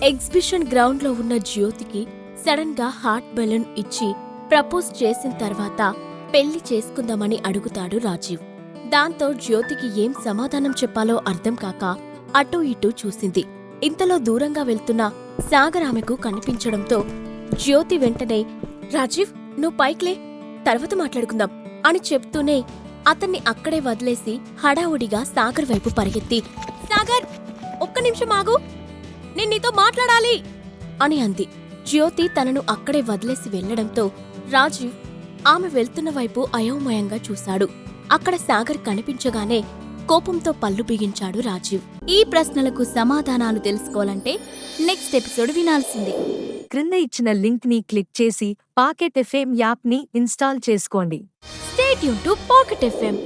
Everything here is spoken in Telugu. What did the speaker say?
ఎగ్జిబిషన్ గ్రౌండ్లో ఉన్న జ్యోతికి సడన్ గా హార్ట్ బెలూన్ ఇచ్చి ప్రపోజ్ చేసిన తర్వాత పెళ్లి చేసుకుందామని అడుగుతాడు రాజీవ్. దాంతో జ్యోతికి ఏం సమాధానం చెప్పాలో అర్థం కాక అటూ ఇటూ చూసింది. ఇంతలో దూరంగా వెళ్తున్న సాగర్ ఆమెకు కనిపించడంతో జ్యోతి వెంటనే రాజీవ్ నువ్వు పైకిలే, తర్వాత మాట్లాడుకుందాం అని చెప్తూనే అతన్ని అక్కడే వదిలేసి హడావుడిగా సాగర్ వైపు పరిగెత్తి సాగర్ ఒక్క నిమిషం ఆగు, నేను నీతో మాట్లాడాలి అని అంది. జ్యోతి తనను అక్కడే వదిలేసి వెళ్లడంతో రాజీవ్ ఆమె వెళ్తున్న వైపు అయోమయంగా చూశాడు. అక్కడ సాగర్ కనిపించగానే కోపంతో పళ్ళు బిగించాడు రాజీవ్. ఈ ప్రశ్నలకు సమాధానాలు తెలుసుకోవాలంటే నెక్స్ట్ ఎపిసోడ్ వినాల్సిందే. క్రింద ఇచ్చిన లింక్ ని క్లిక్ చేసి పాకెట్ ఎఫ్ఎం యాప్ ని ఇన్స్టాల్ చేసుకోండి. Stay tune to pocket FM.